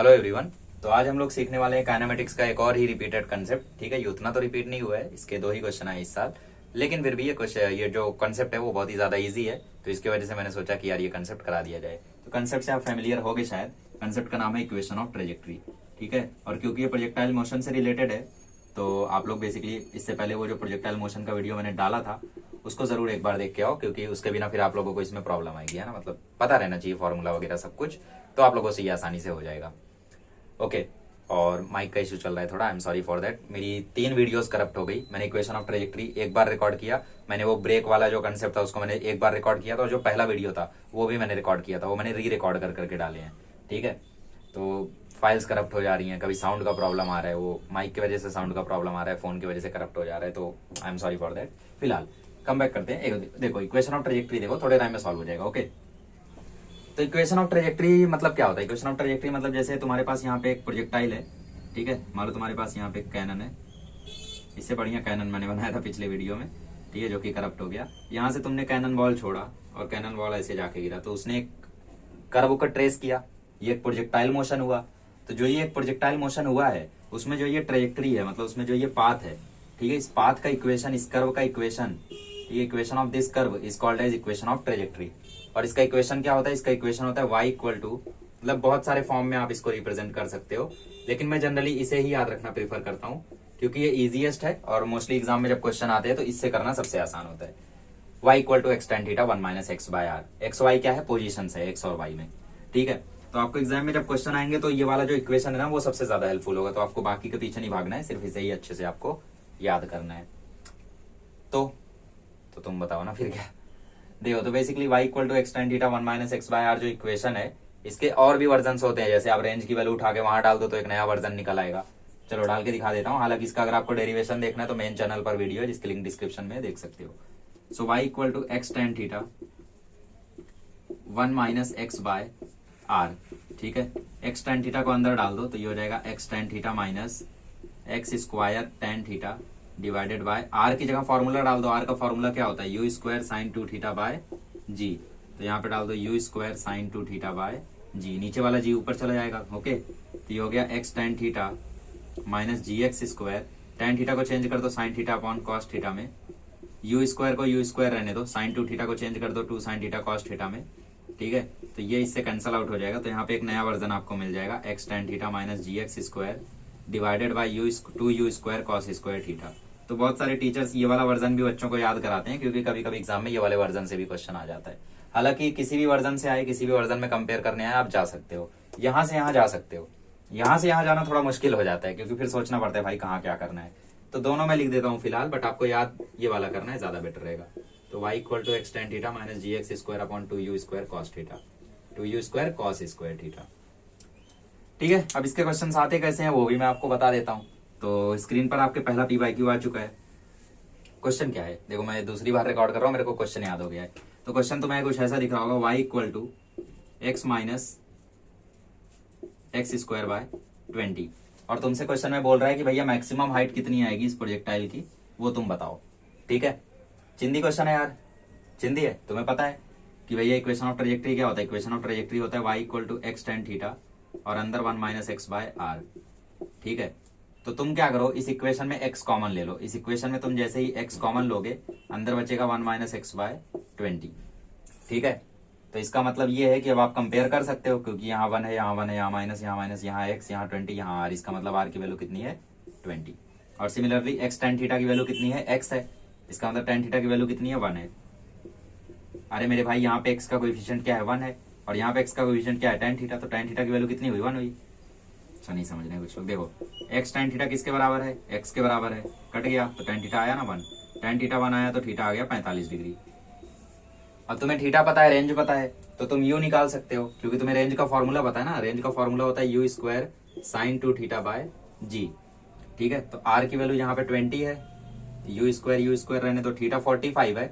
Hello everyone. तो आज हम लोग सीखने वाले हैं काइनेमेटिक्स का एक और ही रिपीटेड कंसेप्ट। ठीक है, ये उतना तो रिपीट नहीं हुआ है, इसके 2 ही क्वेश्चन आए इस साल, लेकिन फिर भी ये जो कंसेप्ट है वो बहुत ही ज्यादा इजी है, तो इसकी वजह से मैंने सोचा कि यार ये कंसेप्ट करा दिया जाए। तो कंसेप्ट से आप फेमिलियर हो गए शायद। कंसेप्ट का नाम है इक्वेशन ऑफ ट्रेजेक्ट्री। ठीक है, और क्योंकि ये प्रोजेक्टाइल मोशन से रिलेटेड है तो आप लोग बेसिकली इससे पहले वो जो प्रोजेक्टाइल मोशन का वीडियो मैंने डाला था उसको जरूर एक बार देख के आओ, क्योंकि उसके बिना फिर आप लोगों को इसमें प्रॉब्लम आएगी, है ना। मतलब पता रहना चाहिए फॉर्मूला वगैरह सब कुछ, तो आप लोगों से ये आसानी से हो जाएगा। ओके, और माइक का इशू चल रहा है थोड़ा, I am sorry for that. मेरी 3 वीडियोस करप्ट हो गई। मैंने इक्वेशन ऑफ ट्रेजेक्ट्री एक बार रिकॉर्ड किया, मैंने वो ब्रेक वाला जो कंसेप्ट था उसको मैंने एक बार रिकॉर्ड किया था, और जो पहला वीडियो था वो भी मैंने रिकॉर्ड किया था, वो मैंने री रिकॉर्ड कर करके डाले हैं। ठीक है, तो फाइल्स करप्ट हो जा रही हैं, कभी साउंड का प्रॉब्लम आ रहा है, वो माइक की वजह से साउंड का प्रॉब्लम आ रहा है, फोन की वजह से करप्ट हो जा रहा है, तो I am sorry for that. फिलहाल कम बैक करते हैं। देखो इक्वेशन ऑफ ट्रेजेक्ट्री देखो, थोड़े टाइम में सॉल्व हो जाएगा। ओके, तो इक्वेशन ऑफ ट्रेजेक्ट्री मतलब क्या होता है? इक्वेशन ऑफ ट्रेजेक्ट्री मतलब जैसे तुम्हारे पास यहाँ पे एक प्रोजेक्टाइल है, ठीक है, मान लो तुम्हारे पास यहाँ पे कैनन है, इससे बढ़िया कैनन मैंने बनाया था पिछले वीडियो में, ठीक है, जो कि करप्ट हो गया। यहाँ से तुमने कैनन बॉल छोड़ा और कैनन बॉल ऐसे जाके गिरा, तो उसने एक कर्व को ट्रेस किया, ये एक प्रोजेक्टाइल मोशन हुआ। तो जो ये एक प्रोजेक्टाइल मोशन हुआ है उसमें जो ये ट्रेजेक्ट्री है, मतलब उसमें जो ये पाथ है, ठीक है, इस पाथ का इक्वेशन, इस कर्व का इक्वेशन, ये equation of this curve is called as equation of trajectory. और इसका इक्वेशन क्या होता है? इसका इक्वेशन होता है y इक्वल टू, मतलब बहुत सारे फॉर्म में आप इसको रिप्रेजेंट कर सकते हो, लेकिन मैं जनरली इसे ही याद रखना प्रेफर करता हूँ क्योंकि ये इजीएस्ट है और मोस्टली एग्जाम में जब क्वेश्चन आते हैं तो इससे करना सबसे आसान होता है। y equal to X tan theta 1 minus X by R. X Y क्या है? पोजिशन है एक्स और y में। ठीक है, तो आपको एग्जाम में जब क्वेश्चन आएंगे तो ये वाला जो इक्वेशन है ना वो सबसे ज्यादा हेल्पफुल होगा, तो आपको बाकी के पीछे नहीं भागना है, सिर्फ इसे ही अच्छे से आपको याद करना है। तो तुम बताओ ना फिर क्या। देखो, तो basically y equal to X tan theta 1 minus X by R जो इक्वेशन है, इसके और भी वर्जन होते हैं। जैसे आप रेंज की वैल्यू उठा के वहां डाल दो तो एक नया वर्जन निकल आएगा। चलो डाल के दिखा देता हूँ। हालांकि इसका अगर आपको डेरिवेशन देखना है तो मेन चैनल पर वीडियो है जिसकी लिंक डिस्क्रिप्शन में देख सकते हो। So y equal to X tan theta 1 minus X by R. ठीक है, एक्स टेन थीटा को अंदर डाल दो तो ये हो जाएगा X tan theta minus X square tan theta divided by R की जगह फॉर्मूला डाल दो। आर का फॉर्मूला क्या होता है? U square sine 2 theta by g. तो यहाँ पे डाल दो u square sine 2 theta by g, नीचे वाला जी ऊपर चला जाएगा। ओके, तो ये हो गया x tan theta minus G X square, tan theta को चेंज कर दो sine theta upon cos theta में, यू स्क्वायर को यू स्क्वायर रहने दो, साइन 2 थीटा को चेंज कर दो 2 साइन थीटा कॉस थीटा में। ठीक है, तो ये इससे कैंसल आउट हो जाएगा, तो यहाँ पे एक नया वर्जन आपको मिल जाएगा X tan theta minus G X square divided by two U square cos square theta. तो बहुत सारे टीचर्स ये वाला वर्जन भी बच्चों को याद कराते हैं क्योंकि कभी कभी एग्जाम में ये वाले वर्जन से भी क्वेश्चन आ जाता है। हालांकि किसी भी वर्जन से आए, किसी भी वर्जन में कंपेयर करने आए, आप जा सकते हो, यहाँ से यहाँ जा सकते हो। यहाँ से यहाँ जाना थोड़ा मुश्किल हो जाता है क्योंकि फिर सोचना पड़ता है भाई कहाँ क्या करना है, तो दोनों में लिख देता हूँ फिलहाल, बट आपको याद ये वाला करना है, ज्यादा बेटर रहेगा। तो y equal to X tan theta minus G X square upon 2u square cos theta, 2u square cos square theta. ठीक है, अब इसके क्वेश्चन आते कैसे हैं वो भी मैं आपको बता देता हूँ। तो स्क्रीन पर आपके पहला p/q आ चुका है। क्वेश्चन क्या है? देखो, मैं दूसरी बार रिकॉर्ड कर रहा हूँ, मेरे को क्वेश्चन याद हो गया है। तो क्वेश्चन तुम्हें कुछ ऐसा दिख रहा होगा, y equal to X minus X square by 20, और तुमसे क्वेश्चन में बोल रहा है कि भैया मैक्सिमम हाइट कितनी आएगी इस प्रोजेक्टाइल की, वो तुम बताओ। ठीक है, चिंदी क्वेश्चन है यार, चिंदी है। तुम्हें पता है कि भैया इक्वेशन ऑफ ट्रेजेक्ट्री क्या होता है? इक्वेशन ऑफ ट्रेजेक्ट्री होता है y equal to X tan theta और अंदर 1 माइनस एक्स बाय आर। ठीक है, तो तुम क्या करो, इस इक्वेशन में x कॉमन ले लो। इस इक्वेशन में तुम जैसे ही x कॉमन लोगे अंदर बचेगा 1 माइनस एक्स बाय 20। ठीक है, तो इसका मतलब ये है कि अब आप कंपेयर कर सकते हो क्योंकि यहाँ 1 है, यहाँ 1 है, यहाँ माइनस, यहाँ माइनस, यहाँ x, यहाँ 20, यहाँ r। इसका मतलब r की वैल्यू कितनी है? 20। और सिमिलरली एक्स टेन थीटा की वैल्यू कितनी है? x है, इसका मतलब टेन थीटा की वैल्यू कितनी है? 1 है। अरे मेरे भाई, यहाँ पे x का कोएफिशिएंट क्या है? 1 है, और यहाँ पे x का कोएफिशिएंट क्या है? Tan theta. तो टेन थीटा की वैल्यू कितनी हुई? 1 हुई। अच्छा, नहीं समझ रहे कुछ लोग। देखो, एक्स टेन थीटा किसके बराबर है? x के बराबर है, कट गया तो टेन थीटा आया ना 1, टेन थीटा 1 आया तो थीटा आ गया 45 डिग्री। अब तुम्हें थीटा पता है, रेंज पता है, तो तुम u निकाल सकते हो क्योंकि तुम्हें रेंज का फॉर्मूला पता है ना। रेंज का फॉर्मूला होता है u square sine 2 theta by g. ठीक है, तो r की वैल्यू यहाँ पे 20 है, यू स्क्वायर रहने तो थीटा 45 है,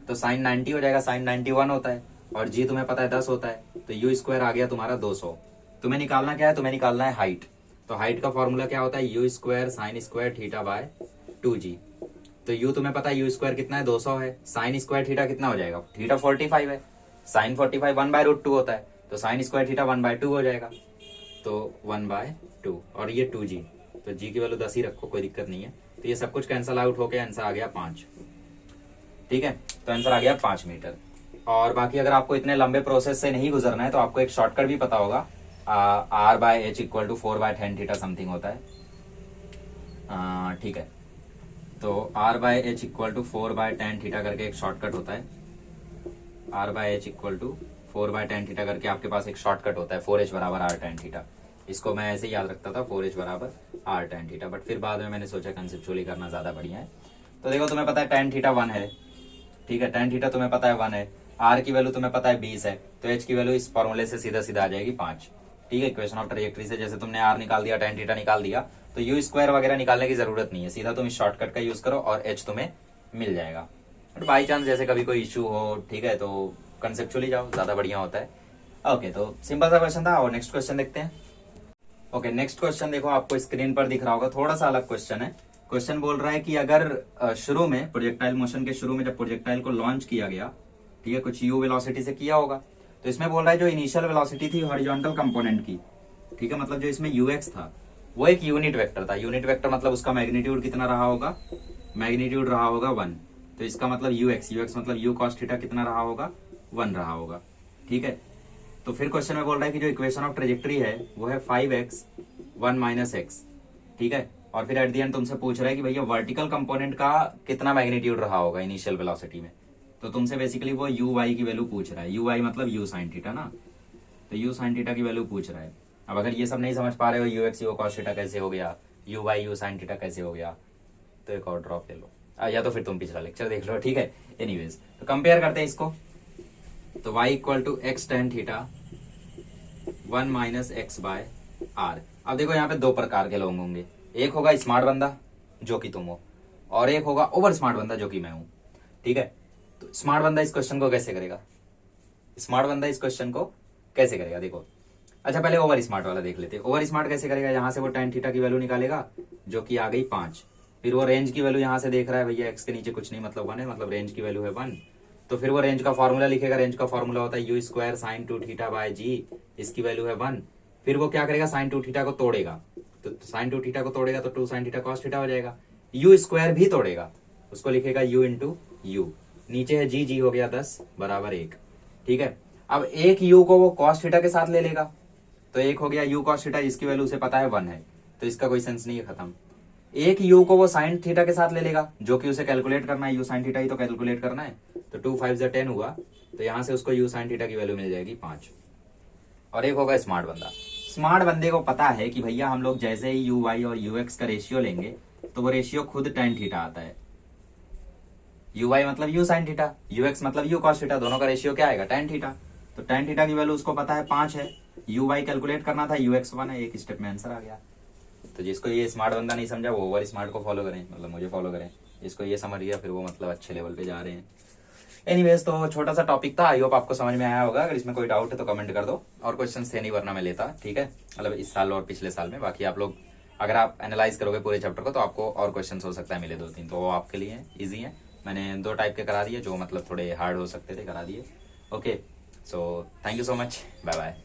तो साइन 90 हो जाएगा, साइन 91 होता है, और जी तुम्हें पता है 10 होता है, तो यू स्क्वायर आ गया तुम्हारा 200। तुम्हें निकालना क्या है? तुम्हें निकालना है हाइट। तो हाइट का फॉर्मूला क्या होता है? U square sine square theta by 2g। तो u तुम्हें पता है यू स्क्वायर कितना है? 200 है। साइन स्क्वायर थीटा कितना हो जाएगा? थीटा 45 है, साइन 45 1/√2 होता है, तो साइन स्क्वायर थीटा 1/2 हो जाएगा। तो 1/2 और ये 2g, तो g की वैल्यू 10 ही रखो, कोई दिक्कत नहीं है। तो ये सब कुछ कैंसिल आउट होके आंसर आ गया 5। ठीक है, तो आंसर आ गया 5 मीटर। और बाकी अगर आपको इतने लंबे प्रोसेस से नहीं गुजरना है तो आपको एक शॉर्टकट भी पता होगा, r/h = 4/10 थीटा समथिंग होता है। ठीक है, तो r/h = 4/10 थीटा करके एक शॉर्टकट होता है। r/h = 4/10 थीटा करके आपके पास एक शॉर्टकट होता है, 4h बराबर r tan थीटा। इसको मैं ऐसे ही याद रखता था, 4h बराबर r tan थीटा, बट फिर बाद में मैंने सोचा कंसेप्चुअली करना ज्यादा बढ़िया है। तो देखो तुम्हें पता है tan थीटा 1 है, ठीक है, tan थीटा तुम्हें पता है 1 है, r की वैल्यू तुम्हें पता है 20 है, तो h की वैल्यू इस फॉर्मूले से सीधा सीधा आ जाएगी 5। ठीक है, इक्वेशन ऑफ ट्रैजेक्टरी से जैसे तुमने r निकाल दिया, tan थीटा निकाल दिया, तो u स्क्वायर वगैरह निकालने की जरूरत नहीं है, सीधा तुम इस शॉर्टकट का यूज करो और h तुम्हें मिल जाएगा। बट बाई चांस जैसे कभी कोई इश्यू हो, ठीक है, तो कंसेप्चुअली जाओ, ज्यादा बढ़िया होता है। ओके, तो सिंपल सा क्वेश्चन था, और नेक्स्ट क्वेश्चन देखते हैं। ओके, नेक्स्ट क्वेश्चन देखो, आपको स्क्रीन पर दिख रहा होगा, थोड़ा सा अलग क्वेश्चन है। क्वेश्चन बोल रहा है कि अगर शुरू में प्रोजेक्टाइल मोशन के शुरू में जब प्रोजेक्टाइल को लॉन्च किया गया, ठीक है, कुछ u वेलोसिटी से किया होगा, तो इसमें बोल रहा है जो इनिशियल वेलोसिटी थी हॉरिजॉन्टल कंपोनेंट की, ठीक है, मतलब जो इसमें ux था वो एक यूनिट वेक्टर था। यूनिट वेक्टर मतलब उसका मैग्नीट्यूड कितना रहा होगा, मैग्नीट्यूड रहा होगा 1, तो इसका मतलब ux मतलब u cos थीटा कितना रहा होगा, 1 रहा होगा। ठीक है, तो फिर क्वेश्चन में बोल रहा है कि जो इक्वेशन ऑफ ट्रेजेक्ट्री है वो है 5x 1 - x, ठीक है, और फिर एट द एंड तुमसे पूछ रहा है कि भैया वर्टिकल कंपोनेंट का कितना मैग्नीट्यूड रहा होगा इनिशियल वेलोसिटी में। तो तुमसे बेसिकली वो uy की वैल्यू पूछ रहा है, uy मतलब u sin थीटा ना, तो u sin थीटा की वैल्यू पूछ रहा है। अब अगर ये सब नहीं समझ पा रहे हो, ux u cos थीटा कैसे हो गया, uy u sin थीटा कैसे हो गया, तो एक और ड्रॉप ले लो, या तो फिर तुम पिछला लेक्चर देख लो। ठीक है, एनीवेज तो कंपेयर करते हैं इसको। तो y = x tan theta 1 - x/r। अब देखो यहाँ पे दो प्रकार के लोग होंगे, एक होगा स्मार्ट बंदा जो कि तुम हो, और एक होगा ओवर स्मार्ट बंदा जो कि मैं हूं। ठीक है, तो स्मार्ट बंदा इस क्वेश्चन को कैसे करेगा, स्मार्ट बंदा इस क्वेश्चन को कैसे करेगा, देखो। अच्छा, पहले ओवर स्मार्ट वाला देख लेते हैं। ओवर स्मार्ट कैसे करेगा, यहाँ से वो tan थीटा की वैल्यू निकालेगा जो कि आ गई 5, फिर वो रेंज की वैल्यू यहाँ से देख रहा है, भैया x के नीचे कुछ नहीं मतलब 1 है, मतलब रेंज की वैल्यू है 1, तो फिर वो रेंज का फॉर्मूला लिखेगा। रेंज का फॉर्मूला होता है u² sin 2 θ/g, इसकी वैल्यू है 1। फिर वो क्या करेगा, sin 2 θ को तोड़ेगा, तो sin 2 θ को तोड़ेगा तो 2 sin θ cos θ हो जाएगा। u² भी तोड़ेगा, उसको लिखेगा u × u, नीचे है g हो गया 10 बराबर 1। ठीक है, अब एक u को वो cos θ के साथ ले लेगा, तो एक हो गया u cos θ, जिसकी वैल्यू उसे पता है 1 है, तो इसका कोई सेंस नहीं है, खत्म। एक u को वो sin θ के साथ ले लेगा, जो कि उसे कैलकुलेट करना है, u sin θ ही तो कैलकुलेट करना है, तो 2 5 = 10 हुआ, तो यहां से उसको u sin θ की वैल्यू मिल जाएगी 5। और एक होगा स्मार्ट बंदा। स्मार्ट बंदे को पता है कि भैया हम लोग जैसे ही uy और ux का रेशियो लेंगे तो वो रेशियो खुद tan θ आता है। uy मतलब u sin θ, ux मतलब u cos θ, दोनों का रेशियो क्या आएगा, tan θ। तो tan θ की वैल्यू उसको पता है 5 है, uy कैलकुलेट करना था, ux 1 है, एक स्टेप में आंसर आ गया। तो जिसको ये स्मार्ट बंदा नहीं समझा वो ओवर स्मार्ट को फॉलो करें, मतलब मुझे फॉलो करें। जिसको ये समझ गया फिर वो मतलब अच्छे लेवल पे जा रहे हैं। एनीवेज, तो छोटा सा टॉपिक था, आई होप आपको समझ में आया होगा। अगर इसमें कोई डाउट है तो कमेंट कर दो, और क्वेश्चंस थे नहीं वरना मैं लेता, ठीक है, मतलब इस साल और पिछले साल में। बाकी आप लोग अगर आप एनालाइज करोगे पूरे चैप्टर को तो आपको और क्वेश्चन हो सकता है मिले 2-3, तो वो आपके लिए ईजी है। मैंने 2 टाइप के करा दिए, जो मतलब थोड़े हार्ड हो सकते थे करा दिए। Okay, so thank you so much, bye bye.